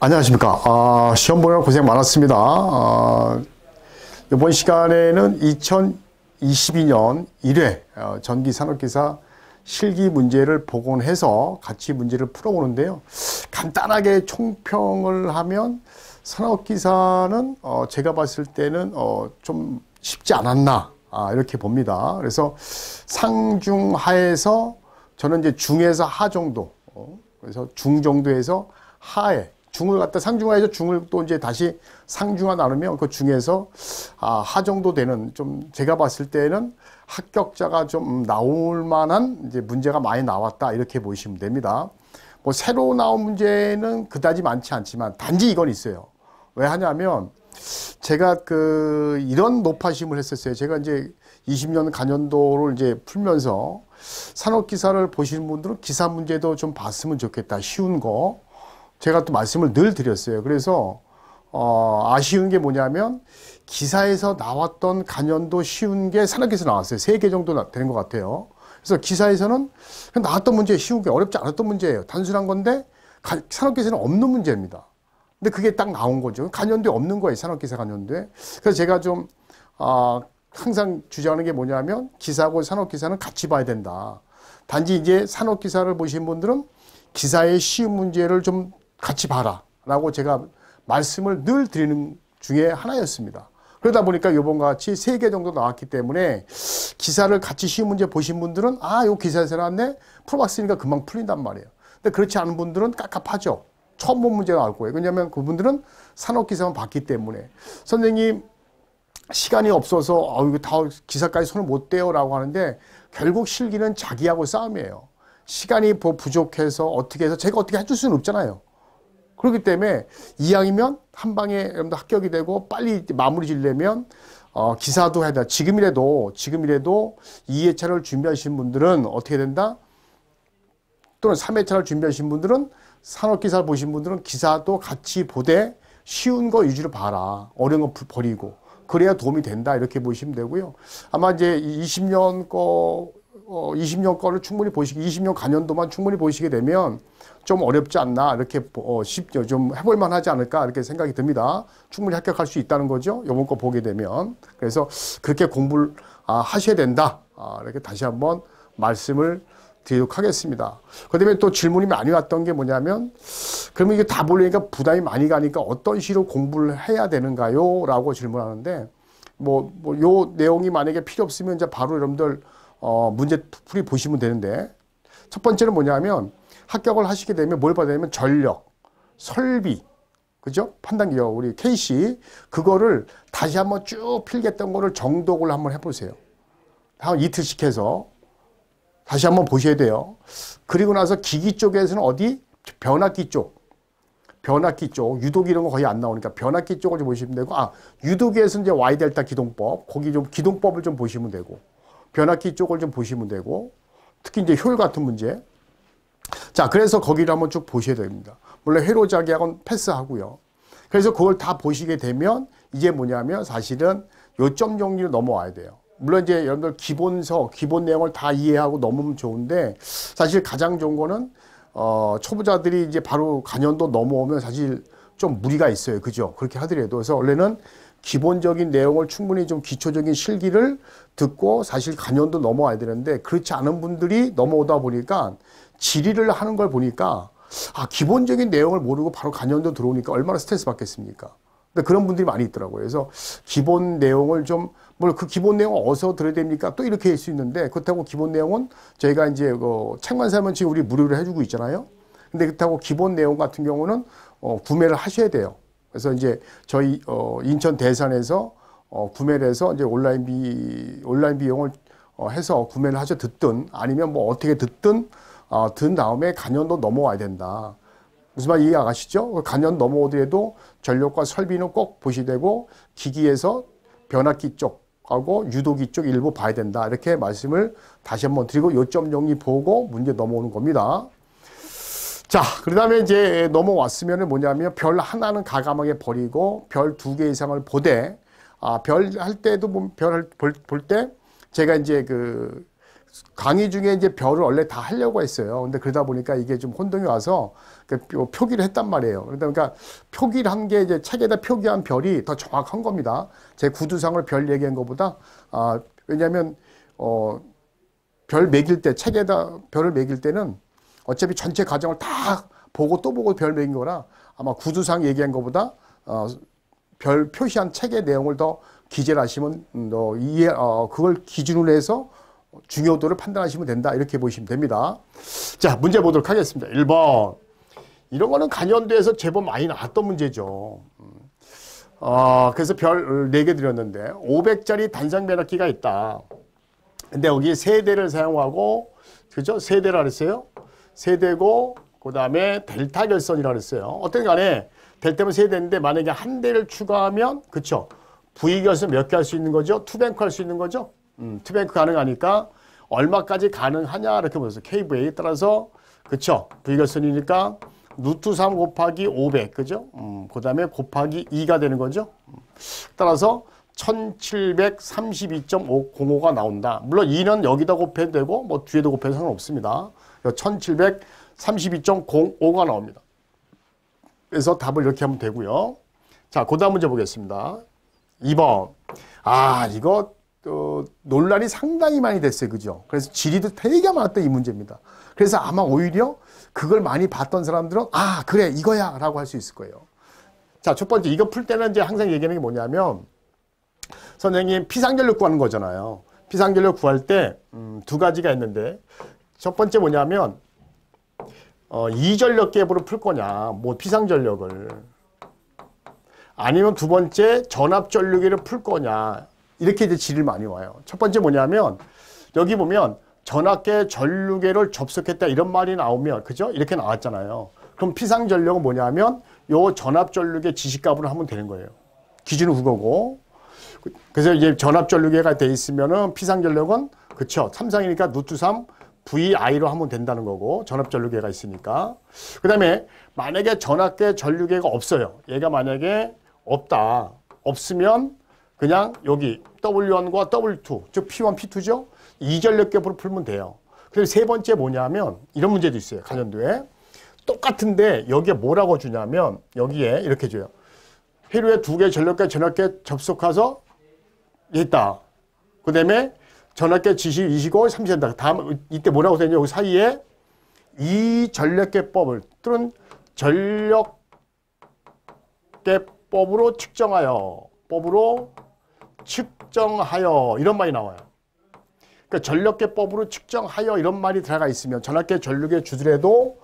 안녕하십니까. 시험 보느라 고생 많았습니다. 이번 시간에는 2022년 1회 전기산업기사 실기 문제를 복원해서 같이 문제를 풀어보는데요. 간단하게 총평을 하면 산업기사는 제가 봤을 때는 좀 쉽지 않았나 이렇게 봅니다. 그래서 상중하에서 저는 이제 중에서 하 정도, 그래서 중 정도에서 하에 중을 갖다 상중하에서 중을 또 이제 다시 상중하 나누면 그 중에서 하 정도 되는, 좀 제가 봤을 때는 합격자가 좀 나올 만한 이제 문제가 많이 나왔다 이렇게 보시면 됩니다. 뭐 새로 나온 문제는 그다지 많지 않지만 단지 이건 있어요. 왜 하냐면 제가 이런 노파심을 했었어요. 제가 이제 20년 간연도를 이제 풀면서 산업기사를 보시는 분들은 기사 문제도 좀 봤으면 좋겠다. 쉬운 거. 제가 또 말씀을 늘 드렸어요. 그래서 아쉬운 게 뭐냐면 기사에서 나왔던 간연도 쉬운 게 산업기사 나왔어요. 3개 정도 되는 것 같아요. 그래서 기사에서는 나왔던 문제 쉬운 게 어렵지 않았던 문제예요. 단순한 건데 산업기사는 없는 문제입니다. 근데 그게 딱 나온 거죠. 간연도에 없는 거예요. 산업기사 간연도에. 그래서 제가 좀 항상 주장하는 게 뭐냐면 기사하고 산업기사는 같이 봐야 된다. 단지 이제 산업기사를 보신 분들은 기사의 쉬운 문제를 좀 같이 봐라 라고 제가 말씀을 늘 드리는 중에 하나였습니다. 그러다 보니까 이번과 같이 3개 정도 나왔기 때문에 기사를 같이 쉬운 문제 보신 분들은 요 기사에서 나왔네 풀어봤으니까 금방 풀린단 말이에요. 근데 그렇지 않은 분들은 깝깝하죠. 처음 본 문제가 나올 거예요. 왜냐하면 그분들은 산업기사만 봤기 때문에 선생님 시간이 없어서 이거 다 기사까지 손을 못 대요 라고 하는데 결국 실기는 자기하고 싸움이에요. 시간이 부족해서 어떻게 해서 제가 어떻게 해줄 수는 없잖아요. 그렇기 때문에 이왕이면 한 방에 여러분들 합격이 되고 빨리 마무리 지려면 기사도 해야 된다. 지금이라도 2회차를 준비하신 분들은 어떻게 된다? 또는 3회차를 준비하신 분들은 산업기사를 보신 분들은 기사도 같이 보되 쉬운 거 위주로 봐라. 어려운 거 버리고. 그래야 도움이 된다. 이렇게 보시면 되고요. 아마 이제 20년 거를 충분히 20년 간연도만 충분히 보시게 되면 좀 어렵지 않나, 이렇게 쉽죠. 좀 해볼만 하지 않을까, 이렇게 생각이 듭니다. 충분히 합격할 수 있다는 거죠. 요번 거 보게 되면. 그래서 그렇게 공부를 하셔야 된다. 이렇게 다시 한번 말씀을 드리도록 하겠습니다. 그 다음에 또 질문이 많이 왔던 게 뭐냐면, 그러면 이게 다 보려니까 부담이 많이 가니까 어떤 식으로 공부를 해야 되는가요? 라고 질문하는데, 요 내용이 만약에 필요 없으면 이제 바로 여러분들 문제 풀이 보시면 되는데, 첫 번째는 뭐냐면 합격을 하시게 되면 뭘 봐야 되냐면 전력, 설비, 그죠? 판단기력, 우리 KC 그거를 다시 한번 쭉 필겠던 거를 정독을 한번 해보세요. 한 이틀씩 해서 다시 한번 보셔야 돼요. 그리고 나서 기기 쪽에서는 어디? 변압기 쪽, 유도기 이런 거 거의 안 나오니까 변압기 쪽을 좀 보시면 되고, 유도기에서는 이제 Y델타 기동법, 거기 좀 기동법을 좀 보시면 되고, 변압기 쪽을 좀 보시면 되고, 특히 이제 효율 같은 문제. 자, 그래서 거기를 한번 쭉 보셔야 됩니다. 물론 회로자기하고는 패스하고요. 그래서 그걸 다 보시게 되면 이제 뭐냐면 사실은 요점 정리로 넘어와야 돼요. 물론 이제 여러분들 기본 내용을 다 이해하고 넘으면 좋은데, 사실 가장 좋은 거는 초보자들이 이제 바로 간연도 넘어오면 사실 좀 무리가 있어요. 그죠? 그렇게 하더라도. 그래서 원래는 기본적인 내용을 충분히 좀 기초적인 실기를 듣고 사실 간연도 넘어와야 되는데, 그렇지 않은 분들이 넘어오다 보니까 질의를 하는 걸 보니까 기본적인 내용을 모르고 바로 간연도 들어오니까 얼마나 스트레스 받겠습니까? 근데 그런 분들이 많이 있더라고요. 그래서 기본 내용을 좀, 그 기본 내용 어디서 들어야 됩니까? 또 이렇게 할 수 있는데, 그렇다고 기본 내용은 저희가 이제 책만 사면 지금 우리 무료로 해주고 있잖아요. 근데 그렇다고 기본 내용 같은 경우는 구매를 하셔야 돼요. 그래서 이제 저희 인천 대산에서 구매를 해서 이제 온라인 비용을 해서 구매를 하셔 듣든 아니면 어떻게 듣든 든 다음에 간연도 넘어와야 된다. 무슨 말 이해 가시죠? 간연 넘어오더라도 전력과 설비는 꼭 보셔야 되고, 기기에서 변압기 쪽하고 유도기 쪽 일부 봐야 된다. 이렇게 말씀을 다시 한번 드리고 요점 정리 보고 문제 넘어오는 겁니다. 자, 그 다음에 이제 넘어왔으면 뭐냐면 별 하나는 가감하게 버리고 별 2개 이상을 보되, 별 할 때도 별 볼 때 제가 이제 강의 중에 이제 별을 원래 다 하려고 했어요. 근데 그러다 보니까 이게 좀 혼동이 와서 표기를 했단 말이에요. 그러니까 표기를 한 게 이제 책에다 표기한 별이 더 정확한 겁니다. 제 구두상을 별 얘기한 것보다, 왜냐하면, 별 매길 때, 책에다 별을 매길 때는 어차피 전체 과정을 다 보고 또 보고 별 매긴 거라 아마 구두상 얘기한 것보다, 별 표시한 책의 내용을 더 기재를 하시면, 그걸 기준으로 해서 중요도를 판단하시면 된다. 이렇게 보시면 됩니다. 자, 문제 보도록 하겠습니다. 1번. 이런 거는 간연도에서 제법 많이 나왔던 문제죠. 그래서 별 4개 드렸는데 500짜리 단상 변압기가 있다. 근데 여기 세대를 사용하고, 그죠? 세대라 그랬어요. 세대고, 그 다음에 델타 결선이라 그랬어요. 어떤 간에 델타면 세대인데 만약에 한 대를 추가하면, 그쵸? V 결선 몇 개 할 수 있는 거죠? 투뱅크 할 수 있는 거죠? 투뱅크 가능하니까 얼마까지 가능하냐 이렇게 보면서 KVA에 따라서, 그쵸? V 결선이니까 루트 3 곱하기 500, 그죠? 그 다음에 곱하기 2가 되는 거죠? 따라서 1732.505가 나온다. 물론 2는 여기다 곱해도 되고, 뭐 뒤에도 곱해도 상관없습니다. 1732.05가 나옵니다. 그래서 답을 이렇게 하면 되고요. 자, 그 다음 문제 보겠습니다. 2번. 이거, 논란이 상당히 많이 됐어요. 그죠? 그래서 질의도 되게 많았던 이 문제입니다. 그래서 아마 오히려 그걸 많이 봤던 사람들은 그래 이거야 라고 할 수 있을 거예요. 자, 첫 번째 이거 풀 때는 이제 항상 얘기하는 게 뭐냐면 선생님 피상전력 구하는 거잖아요. 피상전력 구할 때 2가지가 있는데 첫 번째 뭐냐면 이전력계부로 풀 거냐 뭐 피상전력을 아니면 두 번째 전압전류계를 풀 거냐 이렇게 이제 질의를 많이 와요. 첫 번째 뭐냐면 여기 보면 전압계 전류계를 접속했다 이런 말이 나오면 그죠? 이렇게 나왔잖아요. 그럼 피상전력은 뭐냐면 요 전압전류계 지시값으로 하면 되는 거예요. 기준은 그거고. 그래서 이제 전압전류계가 돼 있으면은 피상전력은 그쵸? 삼상이니까 루트 3 VI로 하면 된다는 거고 전압전류계가 있으니까. 그 다음에 만약에 전압계 전류계가 없어요. 얘가 만약에 없다. 없으면 그냥 여기 W1과 W2 즉 P1, P2죠? 이전력계부로 풀면 돼요. 그리고 세 번째 뭐냐면 이런 문제도 있어요. 간연도에. 똑같은데 여기에 뭐라고 주냐면 여기에 이렇게 줘요. 회로에 2개 전력계 전압계 접속해서 있다. 그 다음에 전압계 지시 25, 30한다. 다음 이때 뭐라고 되냐 여기 사이에 이 전력계법을 또는 전력계법으로 측정하여 이런 말이 나와요. 그러니까 전력계법으로 측정하여 이런 말이 들어가 있으면 전압계 전류계 주더라도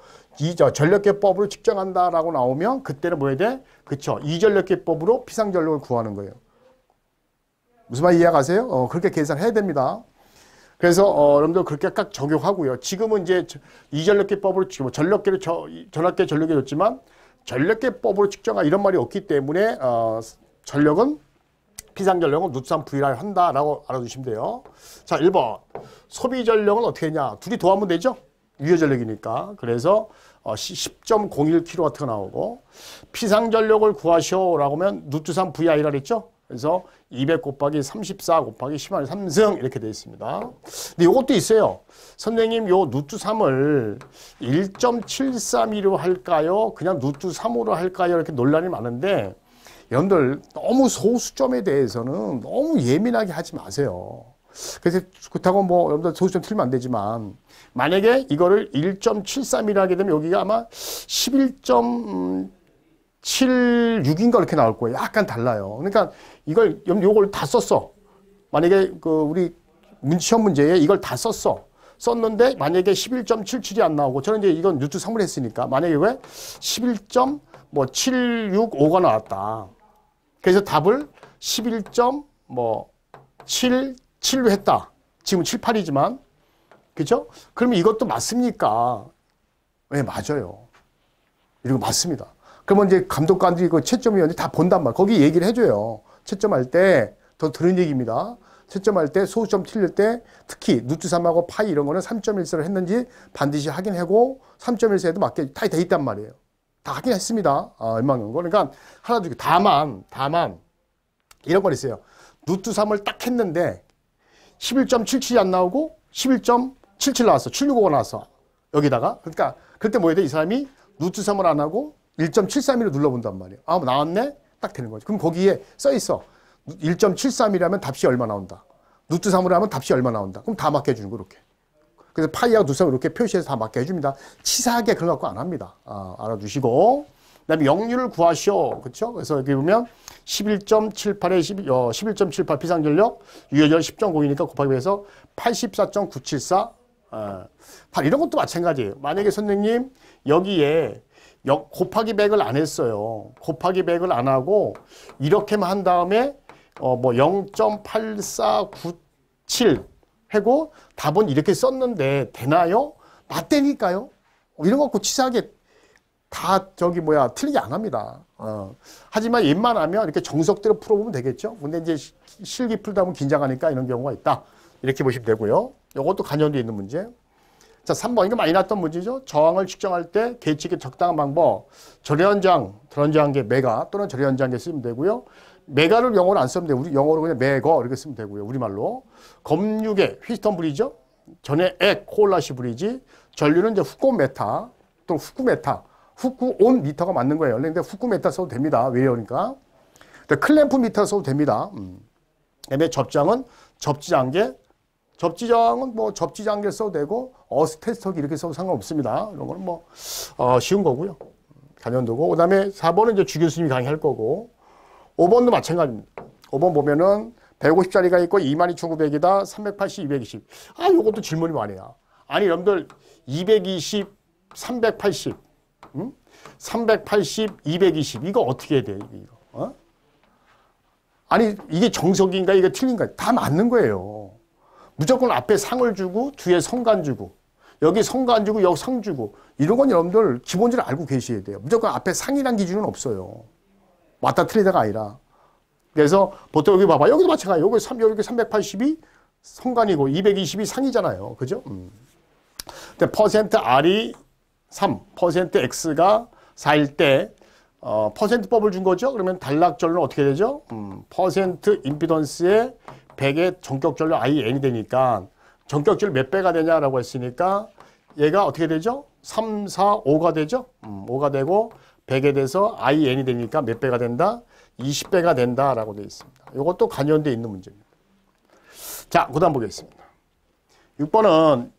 전력계법으로 측정한다라고 나오면 그때는 뭐 해야 돼? 그쵸? 이전력계법으로 피상전력을 구하는 거예요. 무슨 말 이해가세요? 그렇게 계산해야 됩니다. 그래서 여러분들 그렇게 딱 적용하고요. 지금은 이제 이전력계법으로 전력계를 전압계 전류계 줬지만 전력계법으로 측정하 이런 말이 없기 때문에 전력은 피상전력은 루트 3 V를 한다라고 알아두시면 돼요. 자, 1번. 소비전력은 어떻게 했냐? 둘이 더하면 되죠? 유효전력이니까. 그래서 10.01kW가 나오고 피상전력을 구하시오라고 하면 루트 3 VI라 그랬죠? 그래서 200 곱하기 34 곱하기 10의 3승 이렇게 되어 있습니다. 근데 이것도 있어요. 선생님 요 루트 3을 1.732로 할까요? 그냥 루트 3으로 할까요? 이렇게 논란이 많은데 여러분들 너무 소수점에 대해서는 너무 예민하게 하지 마세요. 그래서 그렇다고 뭐 여러분들 소수점 틀면 안 되지만 만약에 이거를 1.73이라 하게 되면 여기가 아마 11.76인가 이렇게 나올 거예요. 약간 달라요. 그러니까 요걸 다 썼어. 만약에 우리 시험 문제에 이걸 다 썼는데 만약에 11.77이 안 나오고 저는 이제 이건 루트 3을 했으니까 만약에 왜 11.765가 나왔다. 그래서 답을 11.77로 했다. 지금 78이지만. 그죠? 그러면 이것도 맞습니까? 네, 맞아요. 이거 맞습니다. 그러면 이제 감독관들이 그 채점위원들이 다 본단 말이에요. 거기 얘기를 해줘요. 채점할 때 더 들은 얘기입니다. 채점할 때 소수점 틀릴 때 특히 루트 3하고 파이 이런 거는 3.14를 했는지 반드시 확인하고 3.14에도 맞게 다 돼 있단 말이에요. 다 확인했습니다. 웬만한 거. 그러니까 하나 두 개. 다만 이런 건 있어요. 루트 3을 딱 했는데 11.77이 안 나오고 11.77 나왔어. 765가 나왔어. 여기다가. 그러니까 그때 뭐 해야 돼? 이 사람이 루트 3을 안 하고 1.73이로 눌러본단 말이에요. 아, 나왔네? 딱 되는 거죠. 그럼 거기에 써 있어. 1.73이라면 답시 얼마 나온다. 루트 3으로 하면 답시 얼마 나온다. 그럼 다 맞게 해주는 거, 이렇게. 그래서 파이하고 누수하고 이렇게 표시해서 다 맞게 해줍니다. 치사하게 그런 거 갖고 안 합니다. 알아두시고. 그 다음에 역률을 구하시오. 그쵸? 그래서 여기 보면 11.78에 11.78 비상전력, 유효전 10.02니까 곱하기 해서 84.974. 이런 것도 마찬가지예요. 만약에 선생님, 여기에 곱하기 100을 안 했어요. 곱하기 100을 안 하고, 이렇게만 한 다음에, 0.8497 하고, 답은 이렇게 썼는데, 되나요? 맞다니까요? 이런 거 갖고 치사하게 다 틀리게 안 합니다. 하지만 웬만하면 이렇게 정석대로 풀어보면 되겠죠. 근데 이제 실기 풀다 보면 긴장하니까 이런 경우가 있다. 이렇게 보시면 되고요. 이것도 간연되어 있는 문제. 자, 3번. 이거 많이 났던 문제죠. 저항을 측정할 때 계측의 적당한 방법. 절연장계 메가 또는 절연장계 쓰면 되고요. 메가를 영어로 안 쓰면 돼요. 우리 영어로 그냥 메거 이렇게 쓰면 되고요. 우리말로. 검육의 휘스턴 브리지, 전에 콜라시 브리지, 전류는 이제 후쿠메타 또는 후쿠메타. 후쿠온 미터가 맞는 거예요. 그런데 후쿠메타 써도 됩니다. 왜요니까. 클램프 미터 써도 됩니다. 그다음에 접장은 접지장계. 접지장은 접지장계 써도 되고 테스터기 이렇게 써도 상관없습니다. 이런 거는 쉬운 거고요. 간연도고. 그다음에 4번은 이제 주 교수님이 강의할 거고. 5번도 마찬가지입니다. 5번 보면은 150짜리가 있고 22,900이다. 380, 220. 요것도 질문이 많아요. 아니, 여러분들 220, 380. 380, 220 이거 어떻게 해야 돼? 이거. 아니, 이게 정석인가 이게 틀린가? 다 맞는 거예요. 무조건 앞에 상을 주고 뒤에 성간 주고 여기 성간 주고 여기 상 주고 이런 건 여러분들 기본적으로 알고 계셔야 돼요. 무조건 앞에 상이란 기준은 없어요. 맞다 틀리다가 아니라. 그래서 보통 여기 봐봐. 여기도 마찬가지예요. 여기 380이 성간이고 220이 상이잖아요. 그죠? 근데 퍼센트 R이 3, 퍼센트 X가 4일 때, 퍼센트법을 준 거죠? 그러면 단락절로는 어떻게 되죠? 퍼센트 임피던스의 100의 전격절로 IN이 되니까, 전격절 몇 배가 되냐라고 했으니까, 얘가 어떻게 되죠? 3, 4, 5가 되죠? 5가 되고, 100에 대해서 IN이 되니까 몇 배가 된다? 20배가 된다라고 되어 있습니다. 이것도 관련되어 있는 문제입니다. 자, 그 다음 보겠습니다. 6번은,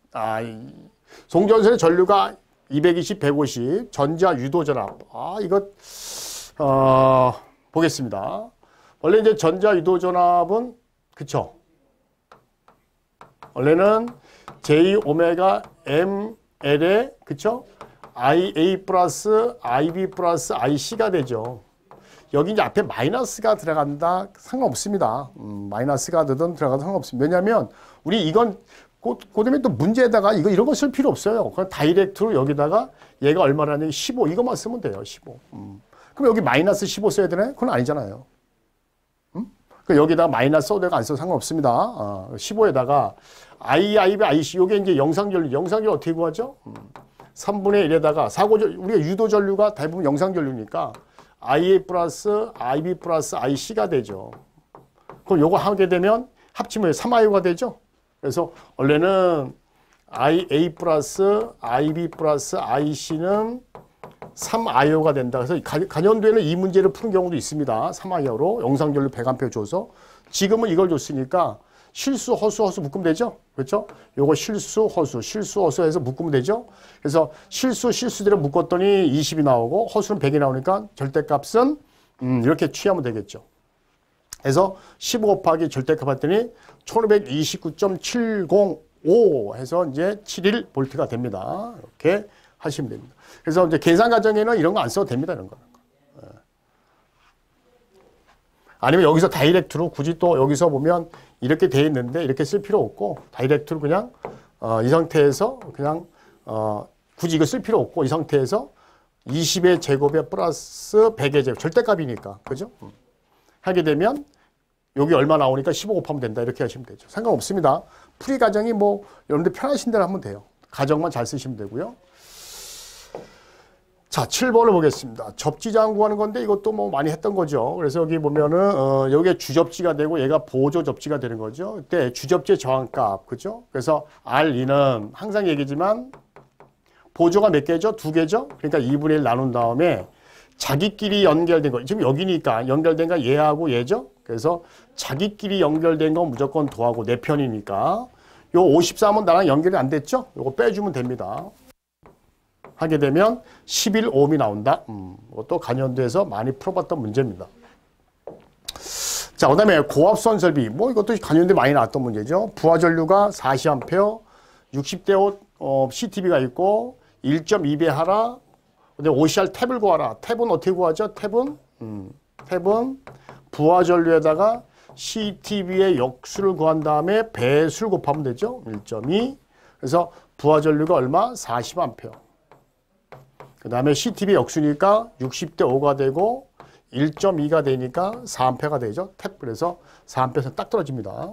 송전선의 전류가 220, 150, 전자 유도 전압. 이거, 보겠습니다. 원래 이제 전자 유도 전압은, 그쵸? 원래는 J 오메가 ML에, 그쵸? IA 플러스 IB 플러스 IC가 되죠. 여기 이제 앞에 마이너스가 들어간다. 상관없습니다. 마이너스가 되든 들어가도 상관없습니다. 왜냐면, 우리 이건, 그다음에 또 문제에다가 이런 거 쓸 필요 없어요. 그냥 다이렉트로 여기다가 얘가 얼마라는 15 이것만 쓰면 돼요. 15. 그럼 여기 마이너스 15 써야 되나요? 그건 아니잖아요. 여기다가 마이너스 써도 되고 안 써도 상관없습니다. 15에다가 IB, IC 요게 이제 영상전류 어떻게 구하죠? 3분의 1에다가 우리가 유도 전류가 대부분 영상전류니까 IA 플러스 IB 플러스 IC가 되죠. 그럼 요거 하게 되면 합치면 3IO가 되죠. 그래서 원래는 IA 플러스 IB 플러스 IC는 3IO가 된다. 그래서 간연도에는 이 문제를 푸는 경우도 있습니다. 3IO로 영상전류 100A 줘서 지금은 이걸 줬으니까 실수, 허수 묶으면 되죠. 그렇죠? 요거 실수, 허수 해서 묶으면 되죠. 그래서 실수대로 묶었더니 20이 나오고 허수는 100이 나오니까 절대값은 이렇게 취하면 되겠죠. 그래서 15 곱하기 절대값 했더니 1529.705 해서 이제 71볼트가 됩니다. 이렇게 하시면 됩니다. 그래서 이제 계산 과정에는 이런 거 안 써도 됩니다. 이런 거. 아니면 여기서 다이렉트로 굳이 또 여기서 보면 이렇게 돼 있는데 이렇게 쓸 필요 없고 다이렉트로 그냥 이 상태에서 그냥 굳이 이거 쓸 필요 없고 이 상태에서 20의 제곱에 플러스 100의 제곱 절대값이니까 그죠? 하게 되면 여기 얼마 나오니까 15 곱하면 된다 이렇게 하시면 되죠. 상관없습니다. 풀이 과정이 여러분들 편하신 대로 하면 돼요. 가정만 잘 쓰시면 되고요. 자, 7번을 보겠습니다. 접지장 구하는 건데 이것도 뭐 많이 했던 거죠. 그래서 여기 보면은 여기에 주접지가 되고 얘가 보조 접지가 되는 거죠. 그때 주접지의 저항값, 그죠? 그래서 R2는 항상 얘기지만 보조가 몇 개죠? 2개죠? 그러니까 2분의 1 나눈 다음에 자기끼리 연결된 거, 지금 여기니까 연결된 거 얘하고 얘죠? 그래서 자기끼리 연결된 건 무조건 더하고 내 편이니까 요 53은 나랑 연결이 안 됐죠? 요거 빼주면 됩니다. 하게 되면 11ohm이 나온다. 이것도 간연도에서 많이 풀어봤던 문제입니다. 자, 그 다음에 고압선 설비. 뭐 이것도 간연도에 많이 나왔던 문제죠. 부하 전류가 40A, 60대 5 CTB가 있고 1.2배 하라. 근데 OCR 탭을 구하라. 탭은 어떻게 구하죠? 탭은 부하 전류에다가 CTB의 역수를 구한 다음에 배수를 곱하면 되죠. 1.2. 그래서 부하 전류가 얼마? 40A. 그 다음에 CTB 역수니까 60대 5가 되고 1.2가 되니까 4A가 되죠. 탭. 그래서 4A에서 딱 떨어집니다.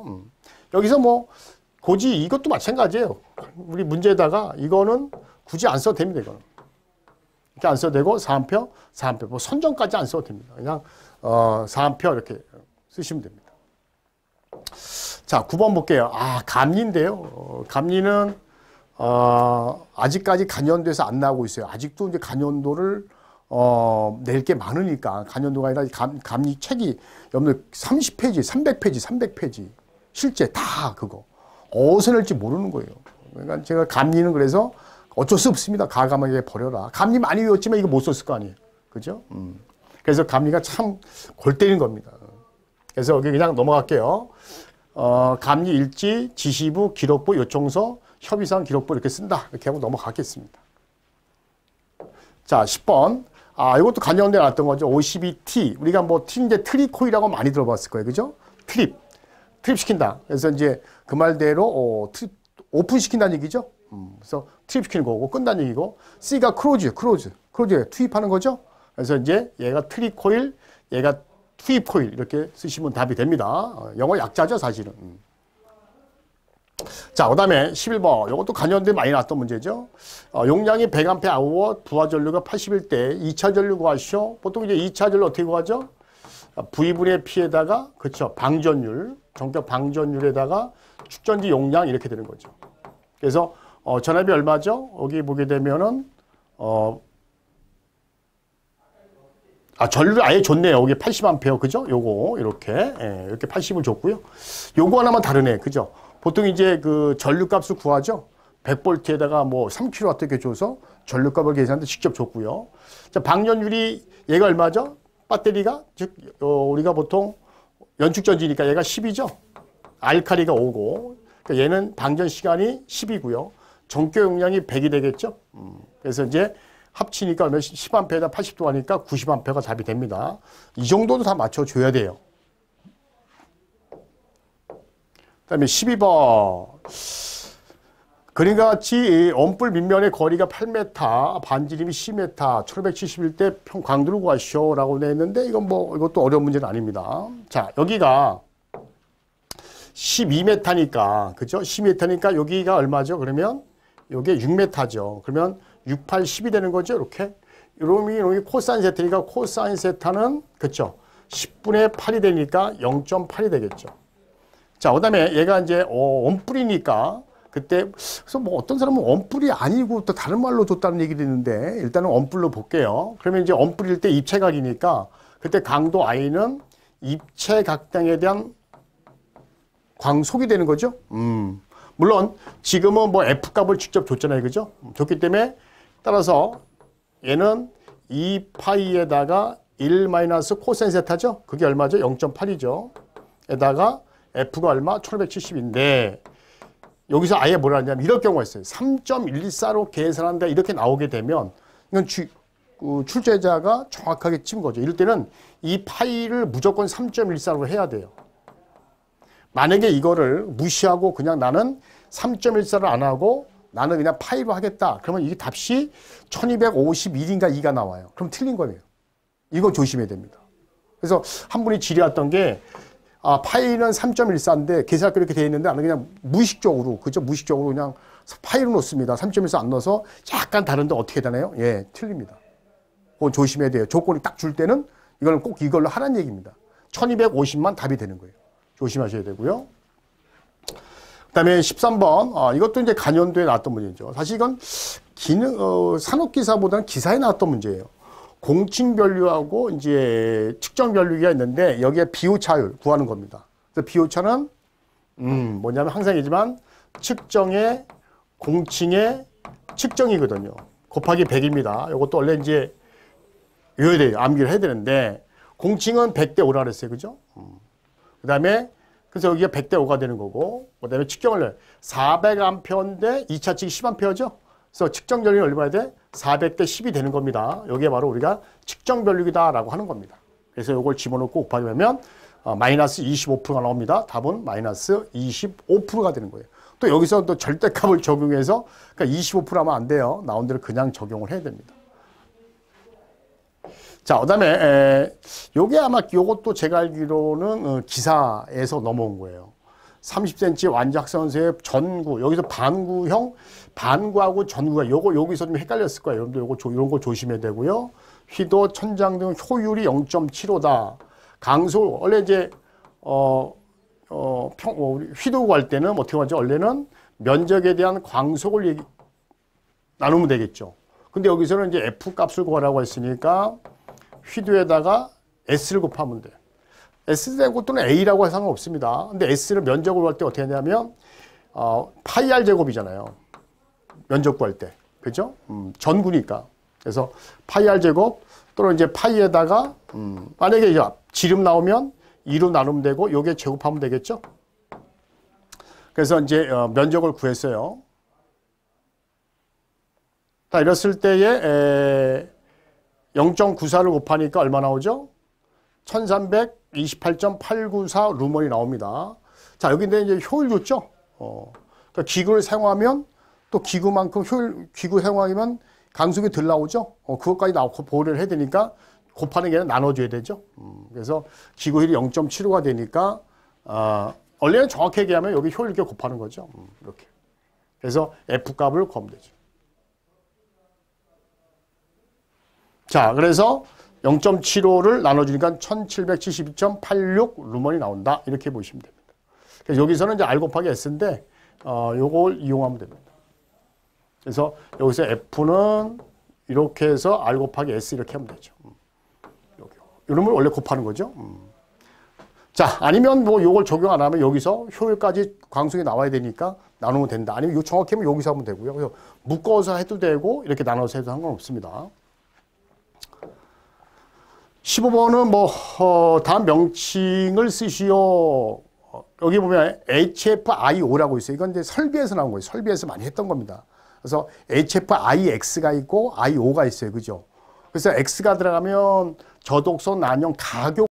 여기서 뭐 굳이 이것도 마찬가지예요. 우리 문제에다가 이거는 굳이 안 써도 됩니다. 이거는. 이렇게 안 써도 되고 4A, 4A. 뭐 선정까지 안 써도 됩니다. 그냥 4A 이렇게 쓰시면 됩니다. 자, 9번 볼게요. 아, 감리인데요. 감리는 아직까지 간연도에서 안 나오고 있어요. 아직도 이제 간연도를 낼 게 많으니까 간연도가 아니라 감리 책이 여러분들 30페이지, 300페이지, 300페이지 실제 다 그거 어디서 낼지 모르는 거예요. 그러니까 제가 감리는 그래서 어쩔 수 없습니다. 가감하게 버려라. 감리 많이 외웠지만 이거 못 썼을 거 아니에요. 그죠? 그래서 감리가 참 골 때리는 겁니다. 그래서 여기 그냥 넘어갈게요. 감리 일지, 지시부, 기록부, 요청서, 협의사항 기록부 이렇게 쓴다. 이렇게 하고 넘어가겠습니다. 자, 10번. 아, 이것도 간연대에 나왔던 거죠. OCBT. 우리가 뭐 T인데 트리코이라고 많이 들어봤을 거예요. 그죠? 트립 시킨다. 그래서 이제 그 말대로 오픈 시킨다는 얘기죠. 그래서 트립 시키는 거고 끝난 얘기고. C가 크로즈에 투입하는 거죠. 그래서 이제 얘가 트리코일, 얘가 투입코일 이렇게 쓰시면 답이 됩니다. 영어 약자죠, 사실은. 자, 그 다음에 11번. 이것도 간연도에 많이 나왔던 문제죠. 용량이 100A, 부하 전류가 81대, 2차 전류 구하시오. 보통 이제 2차 전류 어떻게 구하죠? V분의 P에다가, 그쵸, 방전율, 전격 방전율에다가 축전지 용량 이렇게 되는 거죠. 그래서, 전압이 얼마죠? 여기 보게 되면은, 전류를 아예 줬네요. 여기 80A, 그죠? 요거, 이렇게, 이렇게 80을 줬고요. 요거 하나만 다르네, 그죠? 보통 이제 그 전류값을 구하죠. 100V에다가 뭐 3kW 이렇게 줘서 전류값을 계산하는데 직접 줬고요. 자, 방전율이 얘가 얼마죠? 배터리가, 즉, 우리가 보통 연축전지니까 얘가 10이죠. 알칼리가 5고, 그러니까 얘는 방전 시간이 10이고요. 전교 용량이 100이 되겠죠. 그래서 이제 합치니까 얼마 10A에다 80도 하니까 90A가 답이 됩니다. 이 정도도 다 맞춰줘야 돼요. 그 다음에 12번. 그림과 같이 원뿔 밑면의 거리가 8m, 반지름이 10m, 1571대 광도를 구하시오 라고 냈는데 이것도 어려운 문제는 아닙니다. 자, 여기가 12m니까, 그죠? 12m니까 여기가 얼마죠? 그러면 여기에 6m죠. 그러면 6, 8, 10이 되는 거죠. 이렇게. 여기 코사인 세타니까 코사인 세타는, 그쵸? 10분의 8이 되니까 0.8이 되겠죠. 자, 그 다음에 얘가 이제 원뿔이니까 그때 그래서 뭐 어떤 사람은 원뿔이 아니고 또 다른 말로 줬다는 얘기도 있는데 일단은 원뿔로 볼게요. 그러면 이제 원뿔일 때 입체각이니까 그때 강도 I는 입체각당에 대한 광속이 되는 거죠. 물론 지금은 뭐 F값을 직접 줬잖아요. 그죠? 줬기 때문에 따라서 얘는 2파이에다가 1 마이너스 코사인 세타죠. 그게 얼마죠? 0.8이죠. 에다가 F가 얼마? 1570인데 여기서 아예 뭐라 하냐면 이럴 경우가 있어요. 3.114로 계산한다 이렇게 나오게 되면 이건 출제자가 정확하게 친 거죠. 이럴 때는 이 파이를 무조건 3.14로 해야 돼요. 만약에 이거를 무시하고 그냥 나는 3.14를 안 하고 나는 그냥 파이로 하겠다. 그러면 이게 답시 1251인가 2가 나와요. 그럼 틀린 거예요. 이거 조심해야 됩니다. 그래서 한 분이 질의했던 게 파이는 3.14인데 계산이 그렇게 되어 있는데 나는 그냥 무의식적으로, 그죠? 무의식적으로 그냥 파이로 놓습니다. 3.14 안 넣어서 약간 다른데 어떻게 되나요? 예, 틀립니다. 그건 조심해야 돼요. 조건이 딱 줄 때는 이거는 꼭 이걸로 하라는 얘기입니다. 1250만 답이 되는 거예요. 조심하셔야 되고요. 그 다음에 13번. 이것도 이제 간연도에 나왔던 문제죠. 사실 이건 산업기사보다는 기사에 나왔던 문제예요. 공칭변류하고 이제 측정변류기가 있는데 여기에 비오차율 구하는 겁니다. 그래서 비오차는 뭐냐면 항상 얘기지만 측정의 공칭의 측정이거든요. 곱하기 100입니다. 이것도 원래 이제 외워야 돼요. 암기를 해야 되는데 공칭은 100대 5라 그랬어요. 그죠? 그 다음에 그래서 여기가 100대 5가 되는 거고 그 다음에 측정을 해요. 400A인데 2차 측이 10A죠. 그래서 측정 전류는 얼마야 돼? 400대 10이 되는 겁니다. 여기에 바로 우리가 측정 변류기다라고 하는 겁니다. 그래서 이걸 집어넣고 곱하면 마이너스 25%가 나옵니다. 답은 마이너스 25%가 되는 거예요. 또 여기서 또 절대값을 적용해서 그러니까 25% 하면 안 돼요. 나온 대로 그냥 적용을 해야 됩니다. 자, 그 다음에 요게 아마 요것도 제가 알기로는 기사에서 넘어온 거예요. 30cm 완작선수의 전구, 여기서 반구형, 반구하고 전구가 여기서 좀 헷갈렸을 거예요. 여러분들 이런 거 조심해야 되고요. 휘도, 천장 등 효율이 0.75다. 강소, 원래 이제, 휘도 구할 때는 어떻게 하죠? 원래는 면적에 대한 광속을 나누면 되겠죠. 근데 여기서는 이제 F 값을 구하라고 했으니까 휘도에다가 S를 곱하면 돼요. S되고 또는 A라고 해서 상관없습니다. 근데 S를 면적을 구할 때 어떻게 하냐면, 파이 R 제곱이잖아요. 면적 구할 때. 그죠? 전구니까. 그래서 파이 R 제곱 또는 이제 파이에다가, 만약에 이제 지름 나오면 2로 나누면 되고, 요게 제곱하면 되겠죠? 그래서 이제 면적을 구했어요. 자, 이랬을 때에 0.94를 곱하니까 얼마 나오죠? 1328.894 루먼이 나옵니다. 자, 여기인데 이제 효율 좋죠? 그러니까 기구를 사용하면 또 기구만큼 기구 사용하면 강속이 덜 나오죠? 그것까지 나오고 보호를 해야 되니까 곱하는 게 아니라 나눠줘야 되죠? 그래서 기구 효율이 0.75가 되니까, 원래는 정확히 얘기하면 여기 효율 이렇게 곱하는 거죠. 이렇게. 그래서 F 값을 구하면 되죠. 자, 그래서 0.75를 나눠주니까 1772.86 루먼이 나온다. 이렇게 보시면 됩니다. 그래서 여기서는 이제 R 곱하기 S인데, 요걸 이용하면 됩니다. 그래서 여기서 F는 이렇게 해서 R 곱하기 S 이렇게 하면 되죠. 여기. 이놈을 원래 곱하는 거죠. 자, 아니면 뭐 요걸 적용 안 하면 여기서 효율까지 광속이 나와야 되니까 나누면 된다. 아니면 요 정확히 하면 여기서 하면 되고요. 그래서 묶어서 해도 되고, 이렇게 나눠서 해도 상관없습니다. 15번은 다음 명칭을 쓰시오. 여기 보면 HFIO라고 있어요. 이건 이제 설비에서 나온 거예요. 설비에서 많이 했던 겁니다. 그래서 HFIX가 있고 IO가 있어요. 그죠? 그래서 X가 들어가면 저독성 난용 가교